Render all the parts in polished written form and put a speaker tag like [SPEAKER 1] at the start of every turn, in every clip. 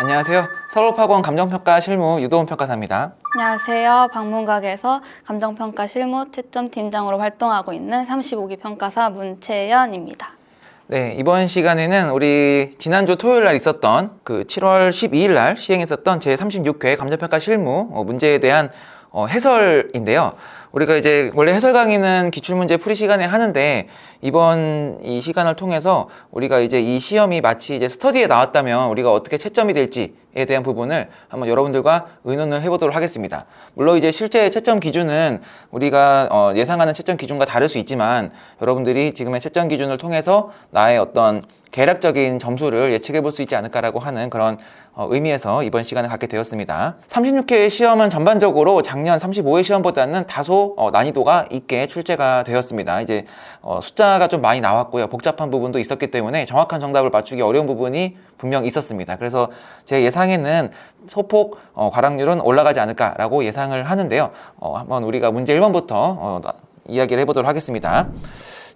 [SPEAKER 1] 안녕하세요. 서울학원 감정평가 실무 유도훈 평가사입니다.
[SPEAKER 2] 안녕하세요. 방문각에서 감정평가 실무 채점팀장으로 활동하고 있는 35기 평가사 문채연입니다.
[SPEAKER 1] 네, 이번 시간에는 우리 지난주 토요일 날 있었던 그 7월 12일 날 시행했었던 제36회 감정평가 실무 문제에 대한 해설인데요. 우리가 이제 원래 해설 강의는 기출문제 풀이 시간에 하는데 이번 이 시간을 통해서 우리가 이제 이 시험이 마치 이제 스터디에 나왔다면 우리가 어떻게 채점이 될지에 대한 부분을 한번 여러분들과 의논을 해보도록 하겠습니다. 물론 이제 실제 채점 기준은 우리가 예상하는 채점 기준과 다를 수 있지만 여러분들이 지금의 채점 기준을 통해서 나의 어떤 개략적인 점수를 예측해 볼 수 있지 않을까라고 하는 그런 의미에서 이번 시간을 갖게 되었습니다. 36회 시험은 전반적으로 작년 35회 시험보다는 다소 난이도가 있게 출제가 되었습니다. 이제 숫자가 좀 많이 나왔고요. 복잡한 부분도 있었기 때문에 정확한 정답을 맞추기 어려운 부분이 분명 있었습니다. 그래서 제 예상에는 소폭 과락률은 올라가지 않을까라고 예상을 하는데요. 한번 우리가 문제 1번부터 이야기를 해보도록 하겠습니다.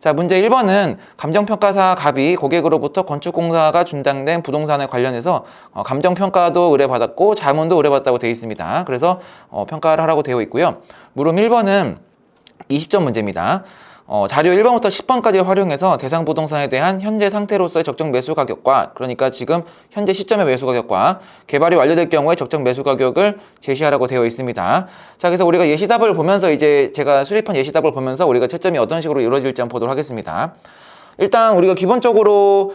[SPEAKER 1] 자, 문제 1번은 감정평가사 갑이 고객으로부터 건축공사가 준당된 부동산에 관련해서 감정평가도 의뢰받았고 자문도 의뢰받았다고 되어 있습니다. 그래서 평가를 하라고 되어 있고요. 물음 1번은 20점 문제입니다. 자료 1번부터 10번까지를 활용해서 대상 부동산에 대한 현재 상태로서의 적정 매수 가격과, 그러니까 지금 현재 시점의 매수 가격과 개발이 완료될 경우에 적정 매수 가격을 제시하라고 되어 있습니다. 자, 그래서 우리가 예시답을 보면서 이제 제가 수립한 예시답을 보면서 우리가 채점이 어떤 식으로 이루어질지 한번 보도록 하겠습니다. 일단 우리가 기본적으로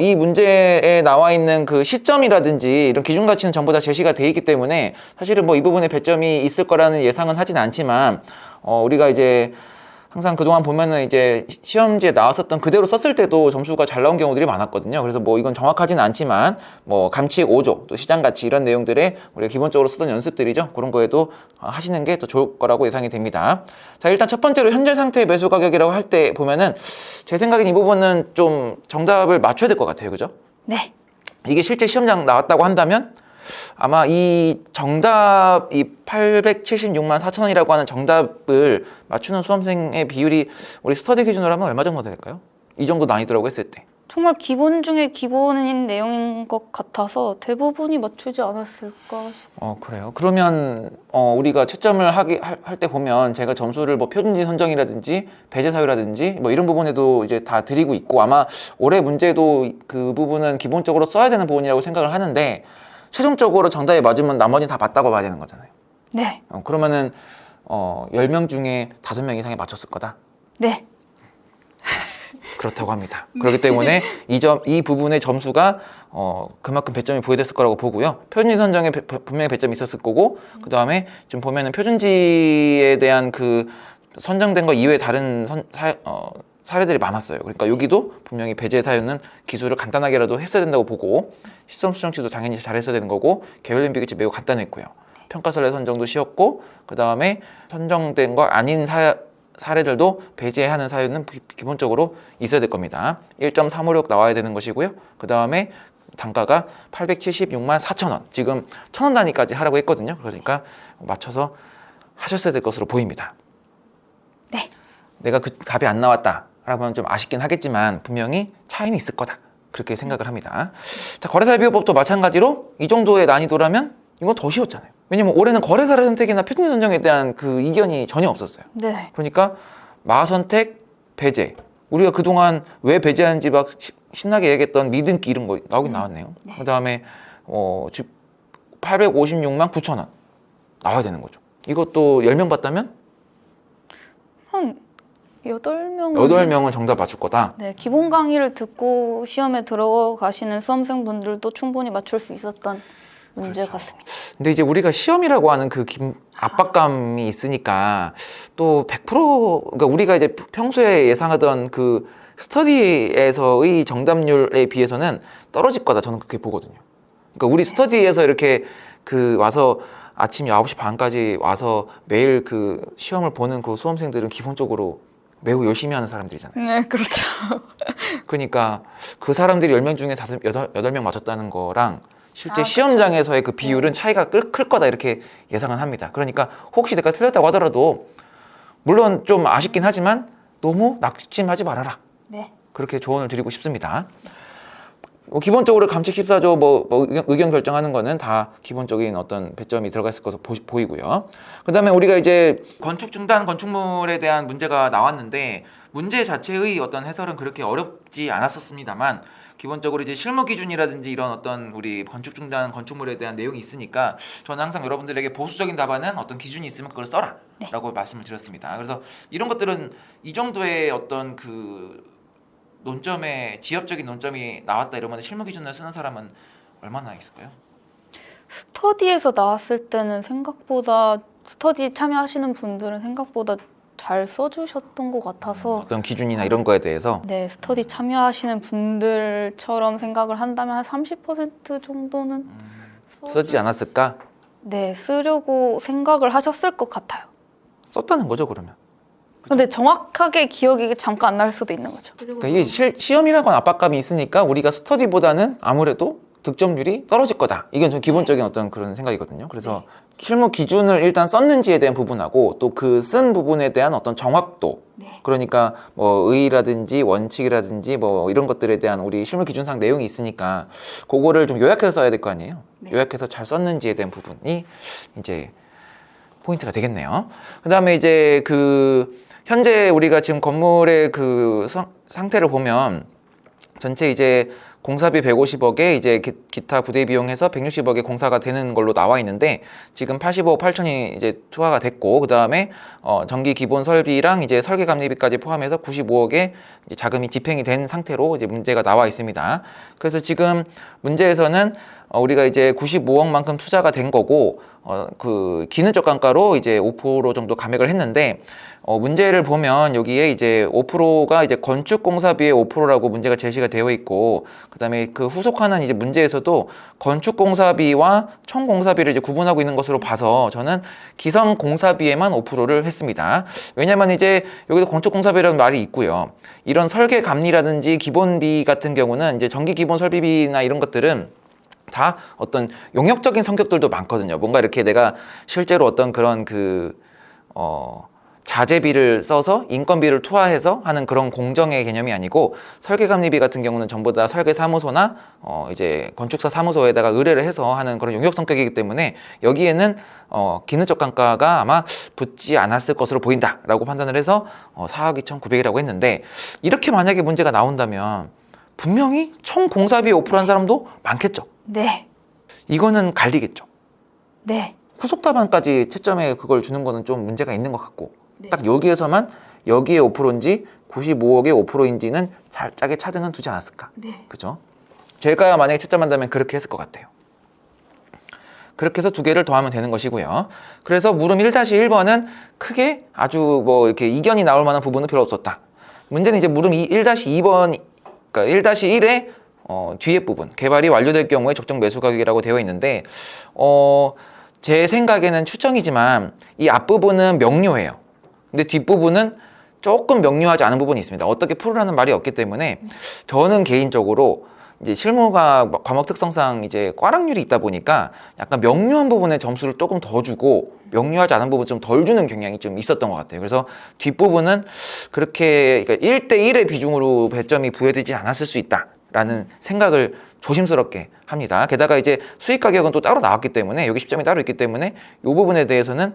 [SPEAKER 1] 이 문제에 나와 있는 그 시점이라든지 이런 기준 가치는 전부 다 제시가 돼 있기 때문에 사실은 뭐 이 부분에 배점이 있을 거라는 예상은 하진 않지만 우리가 이제 항상 그동안 보면은 이제 시험지에 나왔었던 그대로 썼을 때도 점수가 잘 나온 경우들이 많았거든요. 그래서 뭐 이건 정확하진 않지만 뭐 감칙 5조, 또 시장 가치 이런 내용들에 우리가 기본적으로 쓰던 연습들이죠. 그런 거에도 하시는 게 더 좋을 거라고 예상이 됩니다. 자, 일단 첫 번째로 현재 상태의 매수 가격이라고 할 때 보면은 제 생각엔 이 부분은 좀 정답을 맞춰야 될 것 같아요. 그죠?
[SPEAKER 2] 네.
[SPEAKER 1] 이게 실제 시험장 나왔다고 한다면 아마 이 정답, 이 876만 4천원이라고 하는 정답을 맞추는 수험생의 비율이 우리 스터디 기준으로 하면 얼마 정도 될까요? 이 정도 난이도라고 했을 때.
[SPEAKER 2] 정말 기본 중에 기본인 내용인 것 같아서 대부분이 맞추지 않았을까 싶어요.
[SPEAKER 1] 그래요. 그러면 우리가 채점을 할 때 보면 제가 점수를 뭐 표준지 선정이라든지 배제 사유라든지 뭐 이런 부분에도 이제 다 드리고 있고 아마 올해 문제도 그 부분은 기본적으로 써야 되는 부분이라고 생각을 하는데 최종적으로 정답이 맞으면 나머지는 다 맞다고 봐야 되는 거잖아요.
[SPEAKER 2] 네.
[SPEAKER 1] 그러면은 10명 중에 5명 이상이 맞췄을 거다.
[SPEAKER 2] 네.
[SPEAKER 1] 그렇다고 합니다. 그렇기 때문에 이 부분의 점수가 그만큼 배점이 부여됐을 거라고 보고요. 표준지 선정에 분명히 배점이 있었을 거고, 그 다음에 좀 보면은 표준지에 대한 그 선정된 거 이외에 다른 사례들이 많았어요. 그러니까 여기도 분명히 배제 사유는 기술을 간단하게라도 했어야 된다고 보고, 시점 수정치도 당연히 잘했어야 되는 거고, 개별된 비교치 매우 간단했고요. 평가설례 선정도 쉬웠고, 그 다음에 선정된 거 아닌 사례들도 배제하는 사유는 기본적으로 있어야 될 겁니다. 1.356 나와야 되는 것이고요. 그 다음에 단가가 876만 4천원. 지금 1,000원 단위까지 하라고 했거든요. 그러니까 맞춰서 하셨어야 될 것으로 보입니다.
[SPEAKER 2] 네.
[SPEAKER 1] 내가 그 답이 안 나왔다 라면 좀 아쉽긴 하겠지만 분명히 차이는 있을 거다. 그렇게 생각을 합니다. 자, 거래사 비교법도 마찬가지로 이 정도의 난이도라면 이건 더 쉬웠잖아요. 왜냐면 올해는 거래사례 선택이나 표준지 선정에 대한 그 이견이 전혀 없었어요.
[SPEAKER 2] 네.
[SPEAKER 1] 그러니까 마선택, 배제. 우리가 그동안 왜 배제하는지 막 신나게 얘기했던 미등기 이런 거 나오긴 나왔네요.
[SPEAKER 2] 네.
[SPEAKER 1] 그 다음에 856만 9천원 나와야 되는 거죠. 이것도 10명 봤다면
[SPEAKER 2] 한 8명은
[SPEAKER 1] 8명은 정답 맞출 거다.
[SPEAKER 2] 네, 기본 강의를 듣고 시험에 들어가시는 수험생분들도 충분히 맞출 수 있었던 문제
[SPEAKER 1] 그렇죠.
[SPEAKER 2] 같습니다.
[SPEAKER 1] 근데 이제 우리가 시험이라고 하는 그 압박감이 있으니까 또 100% 그러니까 우리가 이제 평소에 예상하던 그 스터디에서의 정답률에 비해서는 떨어질 거다. 저는 그렇게 보거든요. 그러니까 우리 스터디에서 이렇게 그 와서 아침 9시 반까지 와서 매일 그 시험을 보는 그 수험생들은 기본적으로 매우 열심히 하는 사람들이잖아요.
[SPEAKER 2] 네, 그렇죠.
[SPEAKER 1] 그러니까 그 사람들이 10명 중에 8명 맞췄다는 거랑 실제
[SPEAKER 2] 그렇죠.
[SPEAKER 1] 시험장에서의 그 비율은 차이가 클 거다 이렇게 예상은 합니다. 그러니까 혹시 내가 틀렸다고 하더라도 물론 좀 아쉽긴 하지만 너무 낙심하지 말아라.
[SPEAKER 2] 네.
[SPEAKER 1] 그렇게 조언을 드리고 싶습니다. 기본적으로 감칙 14조 의견 결정하는 거는 다 기본적인 어떤 배점이 들어가 있을 것으로 보이고요. 그다음에 우리가 이제 건축 중단 건축물에 대한 문제가 나왔는데 문제 자체의 어떤 해설은 그렇게 어렵지 않았었습니다만 기본적으로 이제 실무 기준이라든지 이런 어떤 우리 건축 중단 건축물에 대한 내용이 있으니까 저는 항상 여러분들에게 보수적인 답안은 어떤 기준이 있으면 그걸 써라라고 말씀을 드렸습니다. 그래서 이런 것들은 이 정도의 어떤 그 논점에 지엽적인 논점이 나왔다 이러면 실무 기준을 쓰는 사람은 얼마나 있을까요?
[SPEAKER 2] 스터디에서 나왔을 때는 생각보다 스터디 참여하시는 분들은 생각보다 잘 써주셨던 것 같아서
[SPEAKER 1] 어떤 기준이나 이런 거에 대해서
[SPEAKER 2] 네, 스터디 참여하시는 분들처럼 생각을 한다면 한 30% 정도는
[SPEAKER 1] 쓰지 않았을까?
[SPEAKER 2] 네, 쓰려고 생각을 하셨을 것 같아요.
[SPEAKER 1] 썼다는 거죠, 그러면.
[SPEAKER 2] 근데 정확하게 기억이 잠깐 안 날 수도 있는 거죠.
[SPEAKER 1] 그러니까 이게 시험이라고 하는 압박감이 있으니까 우리가 스터디보다는 아무래도 득점률이 떨어질 거다. 이건 좀 기본적인 어떤 그런 생각이거든요. 그래서 실무 기준을 일단 썼는지에 대한 부분하고 또 그 쓴 부분에 대한 어떤 정확도. 그러니까 뭐 의의라든지 원칙이라든지 뭐 이런 것들에 대한 우리 실무 기준상 내용이 있으니까 그거를 좀 요약해서 써야 될 거 아니에요. 요약해서 잘 썼는지에 대한 부분이 이제 포인트가 되겠네요. 그다음에 이제 그 현재 우리가 지금 건물의 그 상태를 보면 전체 이제 공사비 150억에 이제 기타 부대 비용해서 160억의 공사가 되는 걸로 나와 있는데 지금 85억 8천이 이제 투하가 됐고 그다음에 전기 기본 설비랑 이제 설계 감리비까지 포함해서 95억의 이제 자금이 집행이 된 상태로 이제 문제가 나와 있습니다. 그래서 지금 문제에서는 우리가 이제 95억만큼 투자가 된 거고 그 기능적 감가로 이제 5% 정도 감액을 했는데 문제를 보면 여기에 이제 5%가 이제 건축 공사비의 5%라고 문제가 제시가 되어 있고 그다음에 그 후속하는 이제 문제에서도 건축 공사비와 총 공사비를 이제 구분하고 있는 것으로 봐서 저는 기성 공사비에만 5%를 했습니다. 왜냐면 이제 여기도 건축 공사비라는 말이 있고요. 이런 설계 감리라든지 기본비 같은 경우는 이제 전기 기본 설비비나 이런 것들은 다 어떤 용역적인 성격들도 많거든요. 뭔가 이렇게 내가 실제로 어떤 그런 자재비를 써서 인건비를 투하해서 하는 그런 공정의 개념이 아니고 설계감리비 같은 경우는 전부 다 설계사무소나 이제 건축사 사무소에다가 의뢰를 해서 하는 그런 용역 성격이기 때문에 여기에는 기능적 감가가 아마 붙지 않았을 것으로 보인다라고 판단을 해서 4억 2,900이라고 했는데 이렇게 만약에 문제가 나온다면 분명히 총 공사비 5%한 사람도 많겠죠.
[SPEAKER 2] 네.
[SPEAKER 1] 이거는 갈리겠죠.
[SPEAKER 2] 네.
[SPEAKER 1] 후속 답안까지 채점에 그걸 주는 거는 좀 문제가 있는 것 같고 딱 여기에서만 여기에 5%인지 95억의 5%인지는 살짝의 차등은 두지 않았을까. 그죠? 제가 만약에 채점한다면 그렇게 했을 것 같아요. 그렇게 해서 두 개를 더하면 되는 것이고요. 그래서 물음 1-1번은 크게 아주 뭐 이렇게 이견이 나올 만한 부분은 별로 없었다. 문제는 이제 물음 1-2번, 그러니까 1-1의 뒤에 부분, 개발이 완료될 경우에 적정 매수 가격이라고 되어 있는데 제 생각에는 추정이지만 이 앞부분은 명료해요. 근데 뒷부분은 조금 명료하지 않은 부분이 있습니다. 어떻게 풀으라는 말이 없기 때문에 저는 개인적으로 이제 실무가 과목 특성상 이제 꽈락률이 있다 보니까 약간 명료한 부분에 점수를 조금 더 주고 명료하지 않은 부분 좀 덜 주는 경향이 좀 있었던 것 같아요. 그래서 뒷부분은 그렇게 그러니까 1대1의 비중으로 배점이 부여되지 않았을 수 있다라는 생각을 조심스럽게 합니다. 게다가 이제 수익 가격은 또 따로 나왔기 때문에 여기 10점이 따로 있기 때문에 이 부분에 대해서는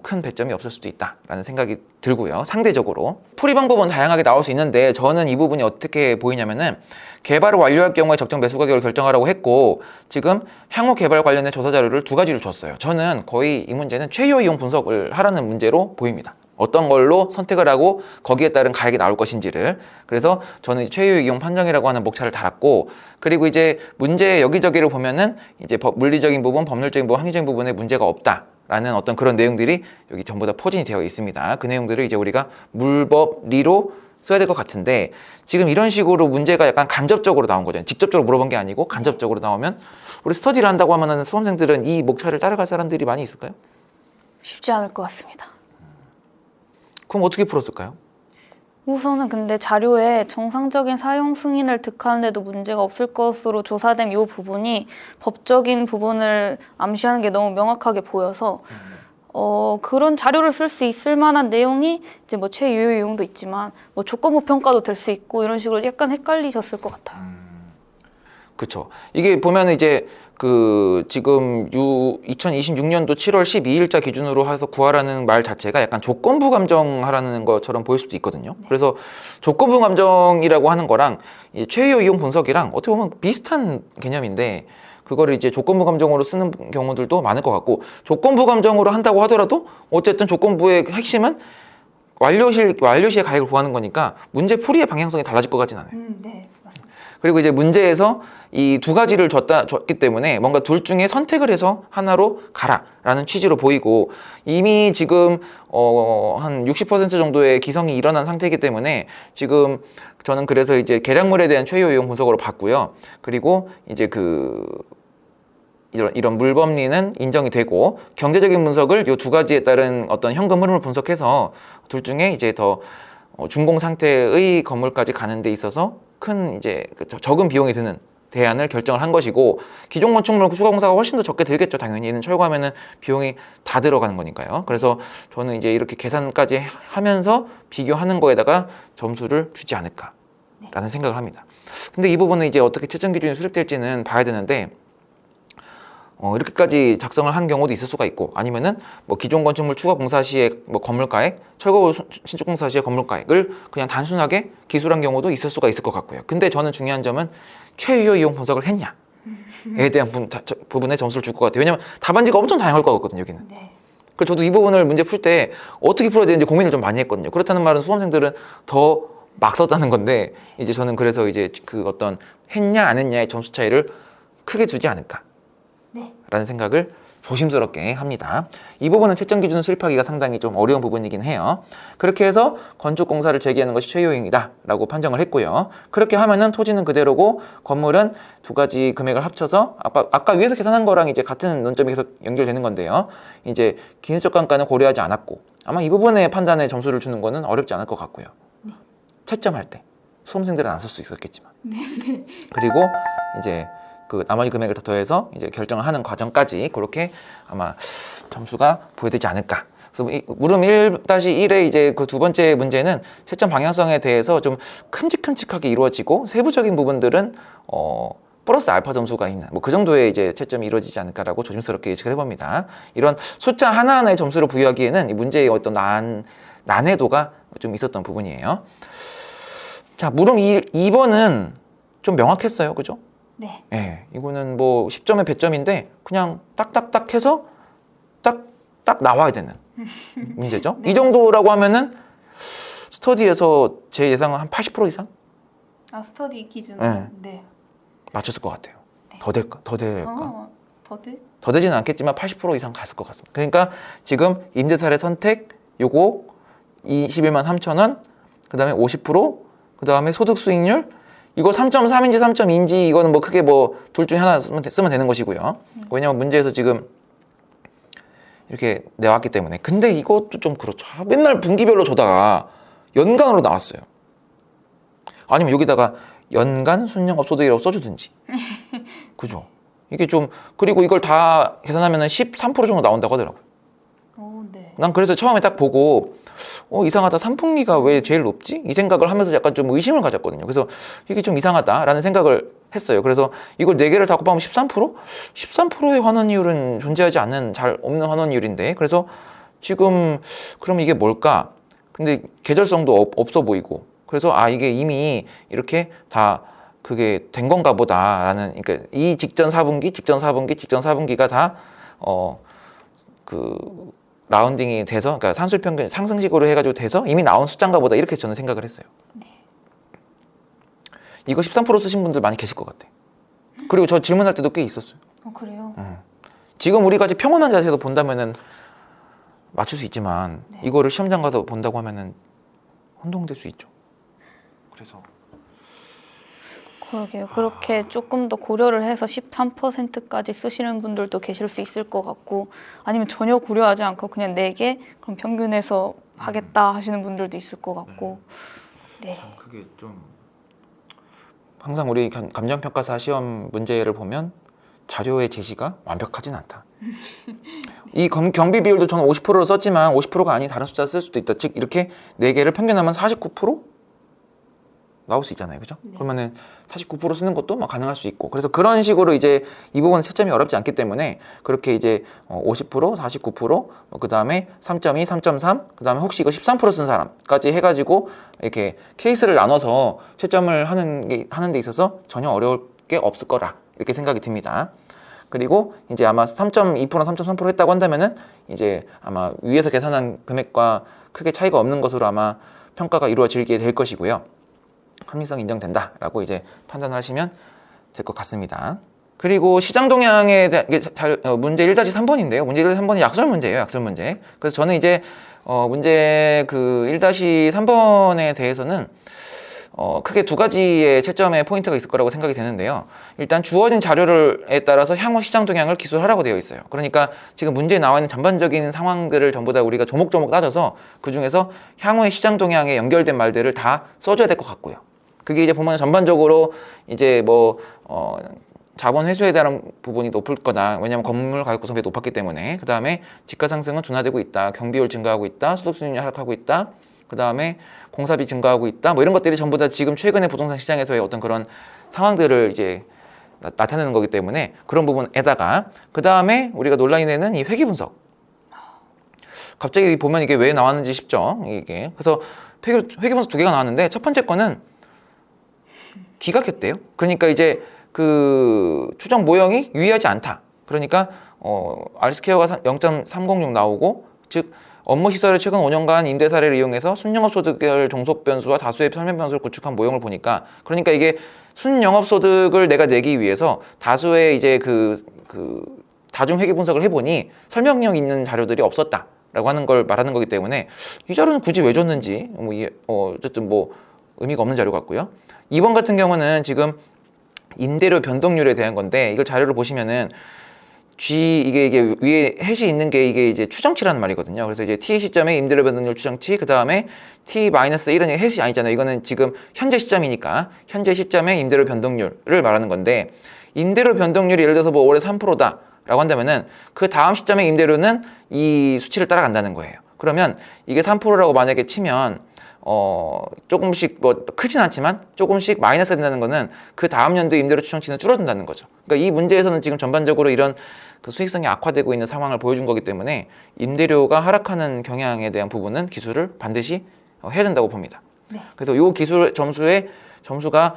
[SPEAKER 1] 큰 배점이 없을 수도 있다라는 생각이 들고요. 상대적으로 풀이 방법은 다양하게 나올 수 있는데 저는 이 부분이 어떻게 보이냐면은 개발을 완료할 경우에 적정 매수 가격을 결정하라고 했고 지금 향후 개발 관련된 조사 자료를 2가지를 줬어요. 저는 거의 이 문제는 최효 이용 분석을 하라는 문제로 보입니다. 어떤 걸로 선택을 하고 거기에 따른 가액이 나올 것인지를. 그래서 저는 최효 이용 판정이라고 하는 목차를 달았고 그리고 이제 문제 여기저기를 보면은 이제 물리적인 부분, 법률적인 부분, 합리적인 부분에 문제가 없다라는 어떤 그런 내용들이 여기 전부 다 포진이 되어 있습니다. 그 내용들을 이제 우리가 물법리로 써야 될 것 같은데 지금 이런 식으로 문제가 약간 간접적으로 나온 거죠. 직접적으로 물어본 게 아니고 간접적으로 나오면 우리 스터디를 한다고 하면은 수험생들은 이 목차를 따라갈 사람들이 많이 있을까요?
[SPEAKER 2] 쉽지 않을 것 같습니다.
[SPEAKER 1] 그럼 어떻게 풀었을까요?
[SPEAKER 2] 우선은 근데 자료에 정상적인 사용 승인을 득하는데도 문제가 없을 것으로 조사된 이 부분이 법적인 부분을 암시하는 게 너무 명확하게 보여서 그런 자료를 쓸 수 있을 만한 내용이 이제 뭐 최유효 이용도 있지만 뭐 조건부 평가도 될 수 있고 이런 식으로 약간 헷갈리셨을 것 같아요.
[SPEAKER 1] 그쵸. 이게 보면 이제 그 지금 2026년도 7월 12일자 기준으로 해서 구하라는 말 자체가 약간 조건부 감정하라는 것처럼 보일 수도 있거든요. 그래서 조건부 감정이라고 하는 거랑 이 최유효 이용 분석이랑 어떻게 보면 비슷한 개념인데 그거를 이제 조건부 감정으로 쓰는 경우들도 많을 것 같고 조건부 감정으로 한다고 하더라도 어쨌든 조건부의 핵심은 완료 시에 가액을 구하는 거니까 문제 풀이의 방향성이 달라질 것 같진 않아요.
[SPEAKER 2] 네, 맞습니다.
[SPEAKER 1] 그리고 이제 문제에서 이 두 가지를 줬기 때문에 뭔가 둘 중에 선택을 해서 하나로 가라라는 취지로 보이고 이미 지금 한 60% 정도의 기성이 일어난 상태이기 때문에 지금 저는 그래서 이제 계량물에 대한 최효 이용 분석으로 봤고요. 그리고 이제 이런 물법리는 인정이 되고 경제적인 분석을 이 두 가지에 따른 어떤 현금 흐름을 분석해서 둘 중에 이제 더 준공 상태의 건물까지 가는 데 있어서 큰 이제 적은 비용이 드는 대안을 결정을 한 것이고 기존 건축물 추가 공사가 훨씬 더 적게 들겠죠. 당연히 얘는 철거하면은 비용이 다 들어가는 거니까요. 그래서 저는 이제 이렇게 계산까지 하면서 비교하는 거에다가 점수를 주지 않을까라는 생각을 합니다. 근데 이 부분은 이제 어떻게 채점 기준이 수립될지는 봐야 되는데 이렇게까지 작성을 한 경우도 있을 수가 있고 아니면은 뭐 기존 건축물 추가 공사 시에 뭐 건물가액, 철거 신축 공사 시에 건물가액을 그냥 단순하게 기술한 경우도 있을 수가 있을 것 같고요. 근데 저는 중요한 점은 최유효 이용 분석을 했냐에 대한 부분에 점수를 줄 것 같아요. 왜냐면 답안지가 엄청 다양할 것 같거든요, 여기는.
[SPEAKER 2] 네.
[SPEAKER 1] 그래서 저도 이 부분을 문제 풀 때 어떻게 풀어야 되는지 고민을 좀 많이 했거든요. 그렇다는 말은 수험생들은 더 막 썼다는 건데 이제 저는 그래서 이제 그 어떤 했냐 안 했냐의 점수 차이를 크게 두지 않을까. 라는 생각을 조심스럽게 합니다. 이 부분은 채점 기준을 수립하기가 상당히 좀 어려운 부분이긴 해요. 그렇게 해서 건축공사를 제기하는 것이 최효용이다 라고 판정을 했고요. 그렇게 하면은 토지는 그대로고 건물은 두 가지 금액을 합쳐서 아까 위에서 계산한 거랑 이제 같은 논점이 계속 연결되는 건데요. 이제 기술적 감가는 고려하지 않았고 아마 이 부분의 판단에 점수를 주는 거는 어렵지 않을 것 같고요. 채점할 때 수험생들은 안 쓸 수 있었겠지만 그리고 이제 그 나머지 금액을 다 더해서 이제 결정을 하는 과정까지 그렇게 아마 점수가 부여되지 않을까. 그래서 이 물음 1-1의 이제 그 두 번째 문제는 채점 방향성에 대해서 좀 큼직큼직하게 이루어지고 세부적인 부분들은 플러스 알파 점수가 있는 뭐 그 정도의 이제 채점이 이루어지지 않을까라고 조심스럽게 예측을 해봅니다. 이런 숫자 하나하나의 점수를 부여하기에는 이 문제의 어떤 난해도가 좀 있었던 부분이에요. 자, 물음 2번은 좀 명확했어요, 그죠?
[SPEAKER 2] 네.
[SPEAKER 1] 예, 이거는 뭐 10점에 100점인데 그냥 딱딱딱 해서 딱 나와야 되는 문제죠.
[SPEAKER 2] 네.
[SPEAKER 1] 이 정도라고 하면은 스터디에서 제 예상은 한 80% 이상
[SPEAKER 2] 스터디 기준으로. 네.
[SPEAKER 1] 맞췄을 것 같아요.
[SPEAKER 2] 네.
[SPEAKER 1] 더 될까?
[SPEAKER 2] 더
[SPEAKER 1] 되지는 않겠지만 80% 이상 갔을 것 같습니다. 그러니까 지금 임대사례 선택 요거 21만 3천 원, 그 다음에 50%, 그 다음에 소득 수익률 이거 3.3인지 3.2인지 이거는 뭐 크게 뭐 둘 중에 하나 쓰면 되는 것이고요. 왜냐면 문제에서 지금 이렇게 내왔기 때문에. 근데 이것도 좀 그렇죠. 맨날 분기별로 줘다가 연간으로 나왔어요. 아니면 여기다가 연간 순영업 소득이라고 써주든지. 그죠? 이게 좀 그리고 이걸 다 계산하면 13% 정도 나온다고 하더라고요.
[SPEAKER 2] 네.
[SPEAKER 1] 난 그래서 처음에 딱 보고 이상하다. 3분기가 왜 제일 높지? 이 생각을 하면서 약간 좀 의심을 가졌거든요. 그래서 이게 좀 이상하다라는 생각을 했어요. 그래서 이걸 4개를 다 곱하면 13%? 13%의 환원이율은 존재하지 않는 잘 없는 환원이율인데 그래서 지금 그럼 이게 뭘까? 근데 계절성도 없어 보이고 그래서 이게 이미 이렇게 다 그게 된 건가 보다라는 그러니까 이 직전 4분기가 다 라운딩이 돼서 그러니까 산술평균 상승식으로 해가지고 돼서 이미 나온 숫자인가 보다 이렇게 저는 생각을 했어요.
[SPEAKER 2] 네.
[SPEAKER 1] 이거 13% 쓰신 분들 많이 계실 것 같아. 그리고 저 질문할 때도 꽤 있었어요.
[SPEAKER 2] 그래요?
[SPEAKER 1] 지금 우리 같이 평온한 자세에서 본다면은 맞출 수 있지만
[SPEAKER 2] 네.
[SPEAKER 1] 이거를 시험장 가서 본다고 하면은 혼동될 수 있죠. 그래서
[SPEAKER 2] 그러게요. 그렇게 조금 더 고려를 해서 13%까지 쓰시는 분들도 계실 수 있을 것 같고 아니면 전혀 고려하지 않고 그냥 4개 그럼 평균해서 하겠다 하시는 분들도 있을 것 같고 네.
[SPEAKER 1] 그게 좀 항상 우리 감정평가사 시험 문제를 보면 자료의 제시가 완벽하진 않다. 이 경비 비율도 저는 50%를 썼지만 50%가 아닌 다른 숫자 쓸 수도 있다. 즉 이렇게 4개를 평균하면 49%? 나올 수 있잖아요. 그죠? 그러면은 49% 쓰는 것도 막 가능할 수 있고. 그래서 그런 식으로 이제 이 부분은 채점이 어렵지 않기 때문에 그렇게 이제 50%, 49%, 그 다음에 3.2, 3.3, 그 다음에 혹시 이거 13%쓴 사람까지 해가지고 이렇게 케이스를 나눠서 채점을 하는 데 있어서 전혀 어려울 게 없을 거라 이렇게 생각이 듭니다. 그리고 이제 아마 3.2%, 3.3% 했다고 한다면은 이제 아마 위에서 계산한 금액과 크게 차이가 없는 것으로 아마 평가가 이루어지게 될 것이고요. 합리성 인정된다라고 이제 판단을 하시면 될 것 같습니다. 그리고 시장 동향에 대한 문제 1-3번인데요. 문제 1-3번이 약설 문제예요. 약설 문제. 그래서 저는 이제 문제 그 1-3번에 대해서는 크게 두 가지의 채점의 포인트가 있을 거라고 생각이 되는데요. 일단 주어진 자료에 따라서 향후 시장 동향을 기술하라고 되어 있어요. 그러니까 지금 문제에 나와 있는 전반적인 상황들을 전부 다 우리가 조목조목 따져서 그 중에서 향후의 시장 동향에 연결된 말들을 다 써줘야 될 것 같고요. 그게 이제 보면 전반적으로 이제 자본 회수에 대한 부분이 높을 거다. 왜냐하면 건물 가격 구성비가 높았기 때문에. 그 다음에 집가 상승은 둔화되고 있다. 경비율 증가하고 있다. 소득 수익률이 하락하고 있다. 그 다음에 공사비 증가하고 있다. 이런 것들이 전부 다 지금 최근에 부동산 시장에서의 어떤 그런 상황들을 이제 나타내는 거기 때문에 그런 부분에다가 그 다음에 우리가 논란이 되는 이 회계 분석. 갑자기 보면 이게 왜 나왔는지 싶죠. 이게 그래서 회계 분석 두 개가 나왔는데 첫 번째 거는 기각했대요. 그러니까 이제 그 추정 모형이 유의하지 않다. 그러니까 R스퀘어가 0.306 나오고 즉 업무 시설의 최근 5년간 임대 사례를 이용해서 순영업소득을 종속 변수와 다수의 설명 변수를 구축한 모형을 보니까 그러니까 이게 순영업소득을 내가 내기 위해서 다수의 이제 그 다중 회계 분석을 해보니 설명력 있는 자료들이 없었다라고 하는 걸 말하는 거기 때문에 이 자료는 굳이 왜 줬는지 어쨌든 의미가 없는 자료 같고요. 2번 같은 경우는 지금 임대료 변동률에 대한 건데 이걸 자료를 보시면은 이게 위에 해시 있는 게 이게 이제 추정치라는 말이거든요. 그래서 이제 T 시점에 임대료 변동률 추정치, 그 다음에 T-1은 해시 아니잖아요. 이거는 지금 현재 시점이니까 현재 시점의 임대료 변동률을 말하는 건데 임대료 변동률이 예를 들어서 올해 3%다라고 한다면은 그 다음 시점의 임대료는 이 수치를 따라간다는 거예요. 그러면 이게 3%라고 만약에 치면 조금씩 크진 않지만 조금씩 마이너스 된다는 거는 그 다음 연도 임대료 추정치는 줄어든다는 거죠. 그러니까 이 문제에서는 지금 전반적으로 이런 그 수익성이 악화되고 있는 상황을 보여준 거기 때문에 임대료가 하락하는 경향에 대한 부분은 기술을 반드시 해야 된다고 봅니다.
[SPEAKER 2] 네.
[SPEAKER 1] 그래서 이 기술 점수가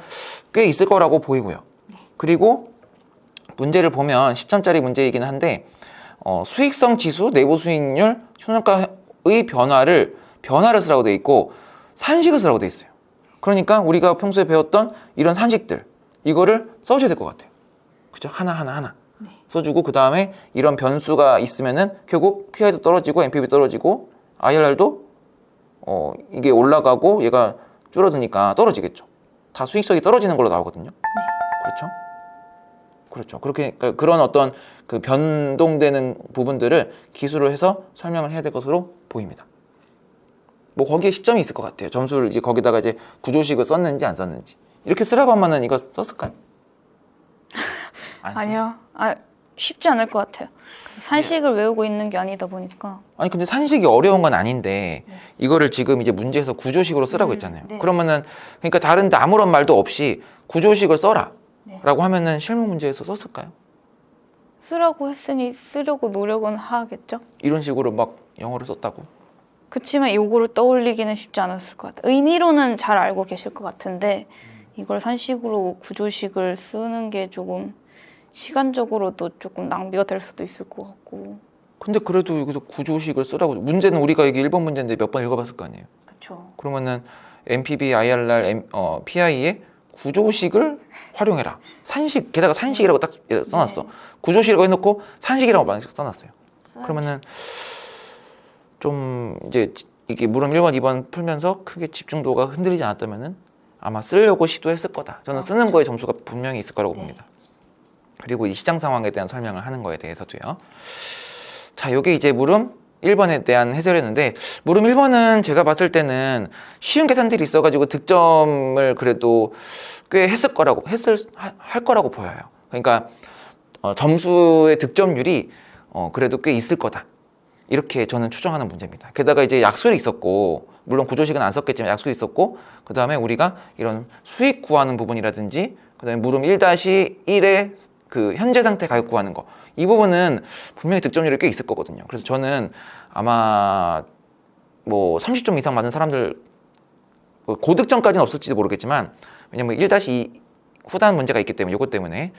[SPEAKER 1] 꽤 있을 거라고 보이고요. 그리고 문제를 보면 10점짜리 문제이긴 한데 수익성 지수, 내부 수익률, 효능가의 변화를 쓰라고 돼 있고 산식을 쓰라고 돼 있어요. 그러니까 우리가 평소에 배웠던 이런 산식들 이거를 써줘야 될 것 같아요. 그죠? 하나 써주고 그 다음에 이런 변수가 있으면은 결국 PI도 떨어지고 NPV 떨어지고 IRR도 이게 올라가고 얘가 줄어드니까 떨어지겠죠. 다 수익성이 떨어지는 걸로 나오거든요. 그렇죠. 그렇게 그런 어떤 그 변동되는 부분들을 기술을 해서 설명을 해야 될 것으로 보입니다. 거기에 10점이 있을 것 같아요. 점수를 이제 거기다가 이제 구조식을 썼는지 안 썼는지. 이렇게 쓰라고 하면은 이거 썼을까요?
[SPEAKER 2] 아니요. 쉽지 않을 것 같아요. 그래서 산식을 외우고 있는 게 아니다 보니까.
[SPEAKER 1] 아니 근데 산식이 어려운 건 아닌데 이거를 지금 이제 문제에서 구조식으로 쓰라고 했잖아요.
[SPEAKER 2] 네.
[SPEAKER 1] 그러면은 그러니까 다른데 아무런 말도 없이 구조식을 써라 라고 하면은 실무 문제에서 썼을까요?
[SPEAKER 2] 쓰라고 했으니 쓰려고 노력은 하겠죠?
[SPEAKER 1] 이런 식으로 막 영어를 썼다고?
[SPEAKER 2] 그치만 요거를 떠올리기는 쉽지 않았을 것 같아요. 의미로는 잘 알고 계실 것 같은데 이걸 산식으로 구조식을 쓰는 게 조금 시간적으로도 조금 낭비가 될 수도 있을 것 같고.
[SPEAKER 1] 근데 그래도 여기서 구조식을 쓰라고 문제는 우리가 이게 1번 문제인데 몇 번 읽어봤을 거 아니에요.
[SPEAKER 2] 그렇죠.
[SPEAKER 1] 그러면은 NPV, IRR, PI의 구조식을 활용해라. 산식, 게다가 산식이라고 딱 써놨어. 구조식이라고 해놓고 산식이라고 많이 써놨어요. 그러면은 좀 이제 이게 물음 1번, 2번 풀면서 크게 집중도가 흔들리지 않았다면은 아마 쓰려고 시도했을 거다. 저는 쓰는 거에 점수가 분명히 있을 거라고 봅니다. 그리고 이 시장 상황에 대한 설명을 하는 거에 대해서도요. 자, 요게 이제 물음 1번에 대한 해설이었는데 물음 1번은 제가 봤을 때는 쉬운 계산들이 있어가지고 득점을 그래도 꽤 할 거라고 보여요. 그러니까 점수의 득점률이 그래도 꽤 있을 거다. 이렇게 저는 추정하는 문제입니다. 게다가 이제 약술이 있었고 물론 구조식은 안 썼겠지만 약수 있었고, 그 다음에 우리가 이런 수익 구하는 부분이라든지, 그 다음에 물음 1-1의 그 현재 상태 가격 구하는 거, 이 부분은 분명히 득점률이 꽤 있을 거거든요. 그래서 저는 아마 뭐 30점 이상 맞는 사람들, 고득점까지는 없을지도 모르겠지만, 왜냐면 1-2 후단 문제가 있기 때문에, 이것 때문에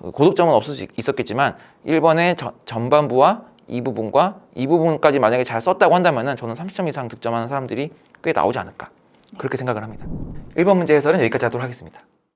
[SPEAKER 1] 고득점은 없을 수 있었겠지만 1번의 전반부와 이 부분과 이 부분까지 만약에 잘 썼다고 한다면은 저는 30점 이상 득점하는 사람들이 꽤 나오지 않을까, 그렇게 생각을 합니다. 1번 문제 해설은 여기까지 하도록 하겠습니다.